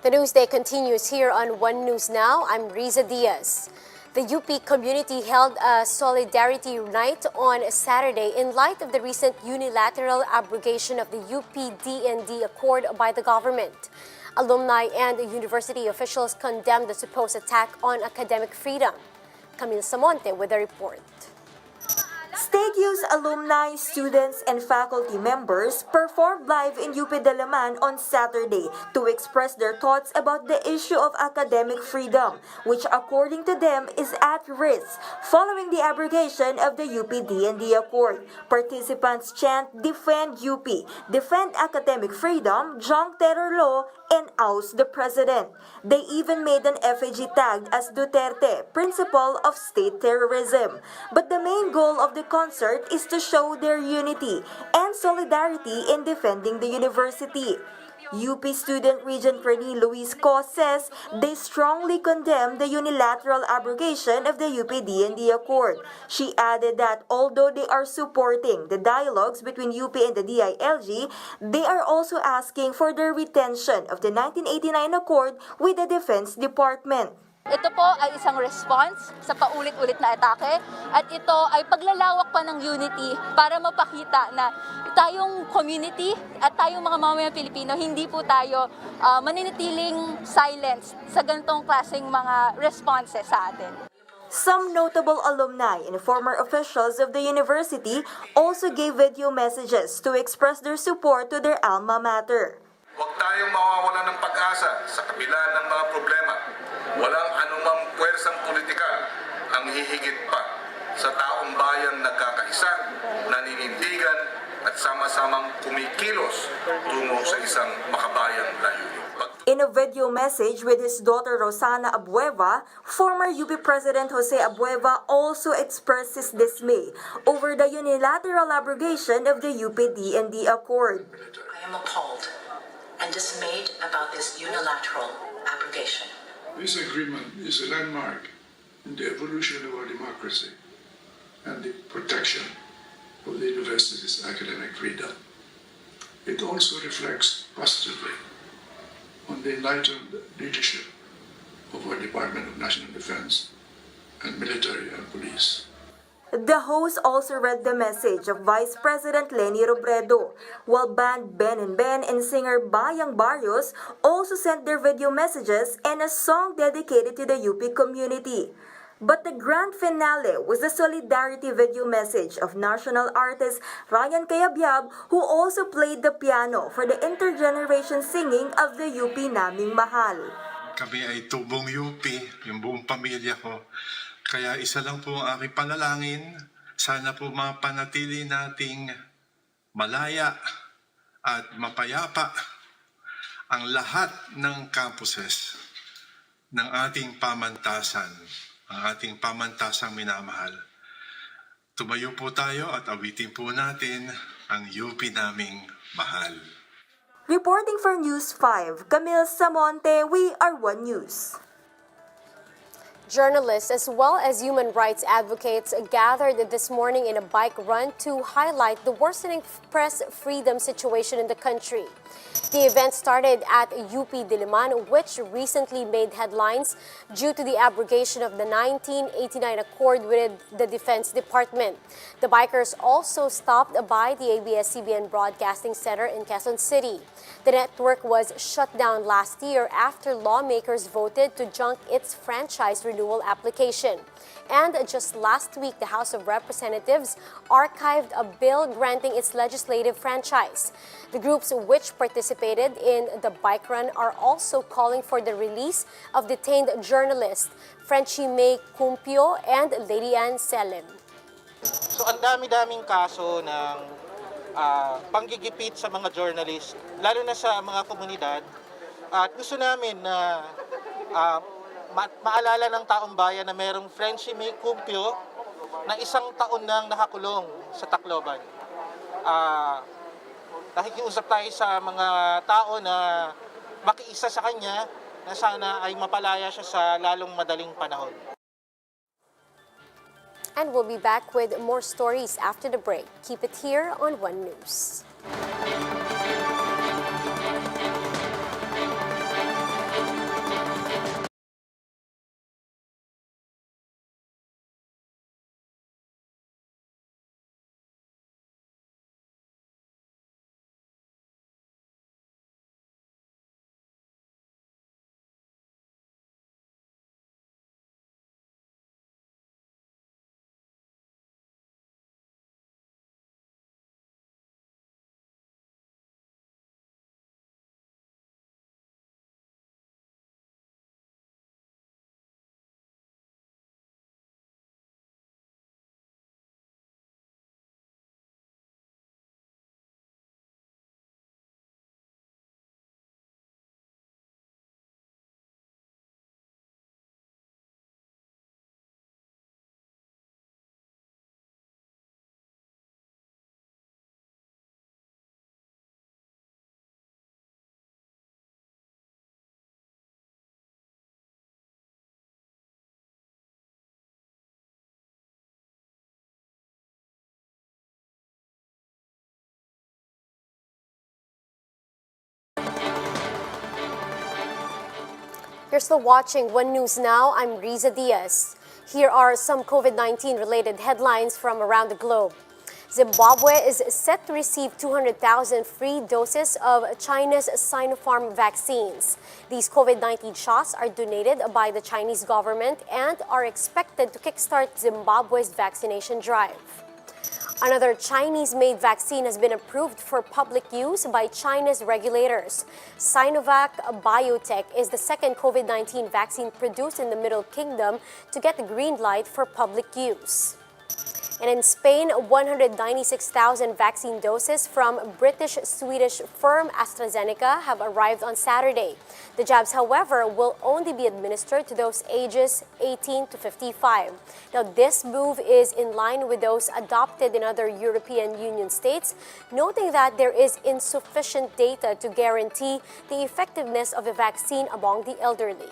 The Newsday continues here on One News Now. I'm Riza Diaz. The UP community held a solidarity night on Saturday in light of the recent unilateral abrogation of the UP-DND Accord by the government. Alumni and university officials condemned the supposed attack on academic freedom. Camille Samonte with a report. State-use alumni, students, and faculty members performed live in UP Diliman on Saturday to express their thoughts about the issue of academic freedom, which according to them is at risk following the abrogation of the UP-DND Accord. Participants chant, "Defend UP, defend academic freedom, junk terror law, and oust the president." They even made an effigy tagged as Duterte, principal of state terrorism. But the main goal of the concert is to show their unity and solidarity in defending the university. UP Student Regent Rene Luis Co says they strongly condemn the unilateral abrogation of the UP-DND Accord. She added that although they are supporting the dialogues between UP and the DILG, they are also asking for the retention of the 1989 Accord with the Defense Department. Ito po ay isang response sa paulit-ulit na atake at ito ay paglalawak pa ng unity para mapakita na tayong community at tayong mga mamamayang Pilipino, hindi po tayo maninitiling silence sa ganitong klaseng mga responses sa atin. Some notable alumni and former officials of the university also gave video messages to express their support to their alma mater. Huwag tayong mawawalan ng pag-asa sa kabila ng mga problema. Walang anumang puwersang politikal ang hihigit pa sa taong bayan nagkakaisa, naninindigan at sama-samang kumikilos tungo sa isang makabayang layunin. In a video message with his daughter Rosana Abueva, former UP President Jose Abueva also expressed his dismay over the unilateral abrogation of the UP-DND Accord. I am appalled and dismayed about this unilateral abrogation. This agreement is a landmark in the evolution of our democracy and the protection of the university's academic freedom. It also reflects positively on the enlightened leadership of our Department of National Defense and military and police. The host also read the message of Vice President Leni Robredo, while band Ben and Ben and singer Bayang Barrios also sent their video messages and a song dedicated to the UP community. But the grand finale was the solidarity video message of national artist Ryan Cayabyab, who also played the piano for the intergeneration singing of the UP Naming Mahal. Kami ay tubong UP, yung buong pamilya ko. Kaya isa lang po ang aking panalangin, sana po mapanatili nating malaya at mapayapa ang lahat ng campuses ng ating pamantasan, ang ating pamantasang minamahal. Tumayo po tayo at awitin po natin ang UP naming mahal. Reporting for News 5, Camille Samonte, we are One News. Journalists as well as human rights advocates gathered this morning in a bike run to highlight the worsening press freedom situation in the country. The event started at UP Diliman, which recently made headlines due to the abrogation of the 1989 Accord with the Defense Department. The bikers also stopped by the ABS-CBN Broadcasting Center in Quezon City. The network was shut down last year after lawmakers voted to junk its franchise renewal application. And just last week, the House of Representatives archived a bill granting its legislative franchise. The groups which participated in the bike run are also calling for the release of detained journalists Frenchie May Cumpio and Lady Ann Selem. So ang dami-daming kaso ng panggigipit sa mga journalist, lalo na sa mga komunidad. At gusto namin na maalala ng taong bayan na merong Frenchie May Cumpio na 1 taon nang nakakulong sa Tacloban. Nakikiusap tayo sa mga tao na makiisa sa kanya na sana ay mapalaya siya sa lalong madaling panahon. And we'll be back with more stories after the break. Keep it here on One News. You're still watching One News Now. I'm Riza Diaz. Here are some COVID-19 related headlines from around the globe. Zimbabwe is set to receive 200,000 free doses of China's Sinopharm vaccines. These COVID-19 shots are donated by the Chinese government and are expected to kickstart Zimbabwe's vaccination drive. Another Chinese-made vaccine has been approved for public use by China's regulators. Sinovac Biotech is the second COVID-19 vaccine produced in the Middle Kingdom to get the green light for public use. And in Spain, 196,000 vaccine doses from British-Swedish firm AstraZeneca have arrived on Saturday. The jabs, however, will only be administered to those ages 18 to 55. Now, this move is in line with those adopted in other European Union states, noting that there is insufficient data to guarantee the effectiveness of the vaccine among the elderly.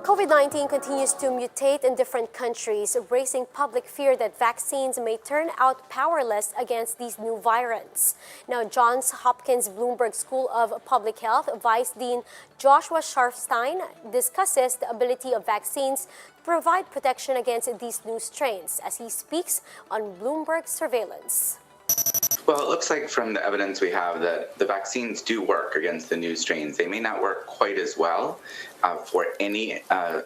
COVID-19 continues to mutate in different countries, raising public fear that vaccines may turn out powerless against these new variants. Now, Johns Hopkins Bloomberg School of Public Health Vice Dean Joshua Sharfstein discusses the ability of vaccines to provide protection against these new strains as he speaks on Bloomberg Surveillance. Well, it looks like from the evidence we have that the vaccines do work against the new strains. They may not work quite as well for any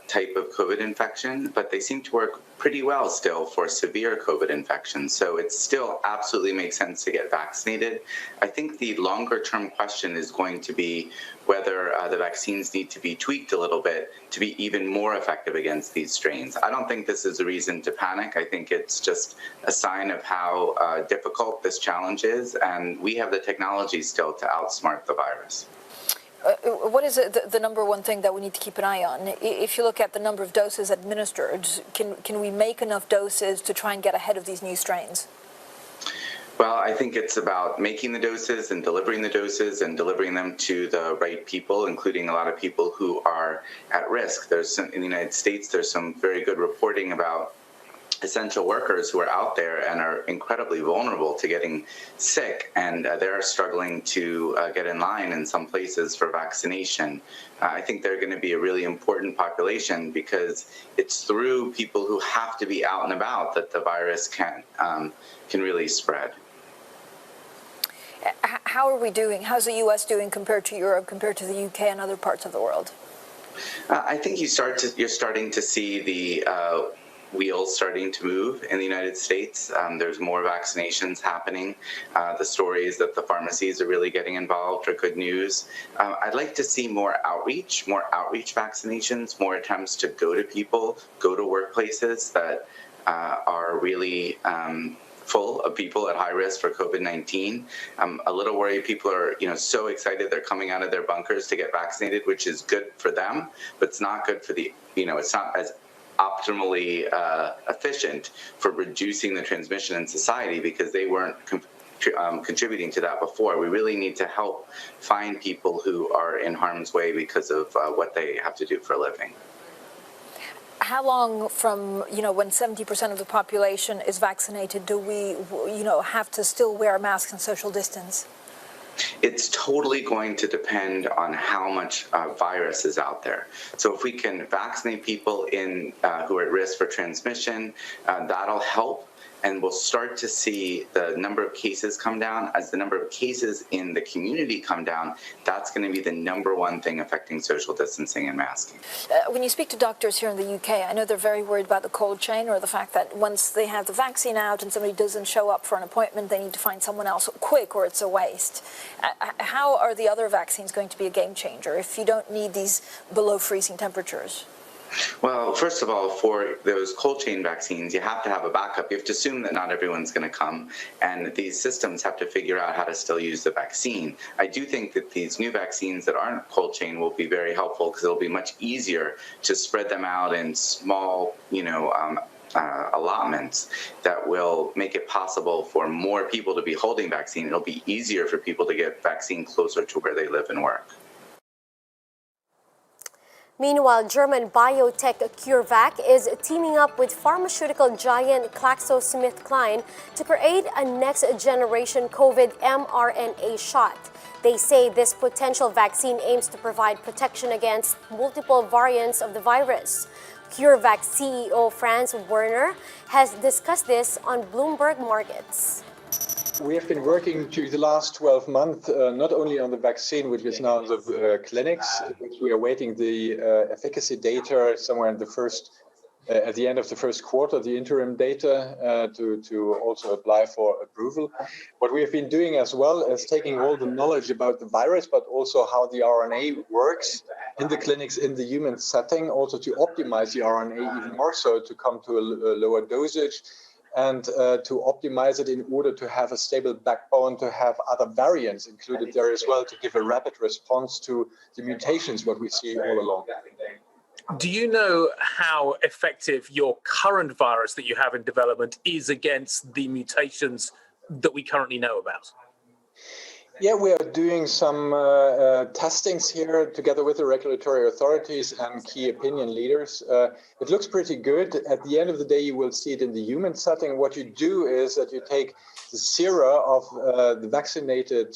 type of COVID infection, but they seem to work pretty well still for severe COVID infections. So it still absolutely makes sense to get vaccinated. I think the longer term question is going to be whether the vaccines need to be tweaked a little bit to be even more effective against these strains. I don't think this is a reason to panic. I think it's just a sign of how difficult this challenge is, and we have the technology still to outsmart the virus. What is the number one thing that we need to keep an eye on? If you look at the number of doses administered, can we make enough doses to try and get ahead of these new strains? Well, I think it's about making the doses and delivering delivering them to the right people, including a lot of people who are at risk. In the United States, there's some very good reporting about essential workers who are out there and are incredibly vulnerable to getting sick, and they're struggling to get in line in some places for vaccination. I think they're going to be a really important population because it's through people who have to be out and about that the virus can really spread. How are we doing? How's the U.S. doing compared to Europe, compared to the U.K. and other parts of the world? I think you're starting to see the wheels starting to move in the United States. There's more vaccinations happening. The stories that the pharmacies are really getting involved are good news. I'd like to see more outreach vaccinations, more attempts to go to people, go to workplaces that are really full of people at high risk for COVID-19. I'm a little worried people are, so excited they're coming out of their bunkers to get vaccinated, which is good for them, but it's not good for it's not as optimally efficient for reducing the transmission in society because they weren't contributing to that before. We really need to help find people who are in harm's way because of what they have to do for a living. How long from, when 70% of the population is vaccinated do we, have to still wear masks and social distance? It's totally going to depend on how much virus is out there. So if we can vaccinate people who are at risk for transmission, that'll help. And we'll start to see the number of cases come down. As the number of cases in the community come down, that's going to be the number one thing affecting social distancing and masking. When you speak to doctors here in the UK, I know they're very worried about the cold chain or the fact that once they have the vaccine out and somebody doesn't show up for an appointment, they need to find someone else quick or it's a waste. How are the other vaccines going to be a game changer if you don't need these below freezing temperatures? Well, first of all, for those cold chain vaccines, you have to have a backup. You have to assume that not everyone's going to come, and these systems have to figure out how to still use the vaccine. I do think that these new vaccines that aren't cold chain will be very helpful because it'll be much easier to spread them out in small, allotments that will make it possible for more people to be holding vaccine. It'll be easier for people to get vaccine closer to where they live and work. Meanwhile, German biotech Cure-vac is teaming up with pharmaceutical giant GlaxoSmithKline to create a next-generation COVID mRNA shot. They say this potential vaccine aims to provide protection against multiple variants of the virus. Cure-vac CEO Franz Werner has discussed this on Bloomberg Markets. We have been working to the last 12 months, not only on the vaccine, which is now in the clinics, which we are waiting the efficacy data somewhere in the at the end of the first quarter, the interim data to also apply for approval. What we have been doing as well is taking all the knowledge about the virus, but also how the RNA works in the clinics in the human setting, also to optimize the RNA even more so to come to a lower dosage, and to optimize it in order to have a stable backbone, to have other variants included there as well, to give a rapid response to the mutations, what we see all along. Do you know how effective your current virus that you have in development is against the mutations that we currently know about? Yeah, we are doing some testings here together with the regulatory authorities and key opinion leaders. It looks pretty good. At the end of the day, you will see it in the human setting. What you do is that you take the sera of the vaccinated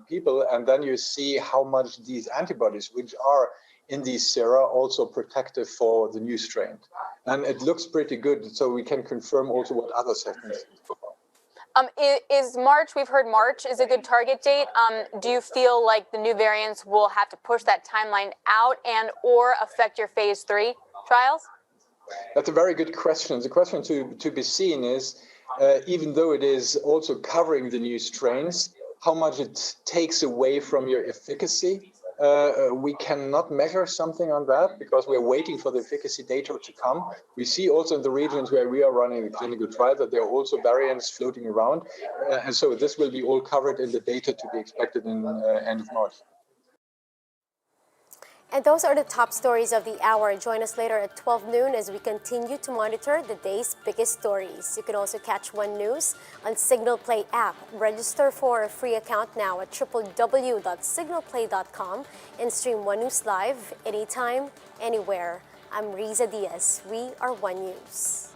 people, and then you see how much these antibodies, which are in these sera, also protective for the new strain. And it looks pretty good, so we can confirm also what others have been saying so far. Is March, we've heard March is a good target date. Do you feel like the new variants will have to push that timeline out and or affect your phase 3 trials? That's a very good question. The question to be seen is, even though it is also covering the new strains, how much it takes away from your efficacy. We cannot measure something on that because we're waiting for the efficacy data to come. We see also in the regions where we are running the clinical trial that there are also variants floating around. And so this will be all covered in the data to be expected in end of March. And those are the top stories of the hour. Join us later at 12 noon as we continue to monitor the day's biggest stories. You can also catch One News on Signal Play app. Register for a free account now at www.signalplay.com and stream One News live anytime, anywhere. I'm Riza Diaz. We are One News.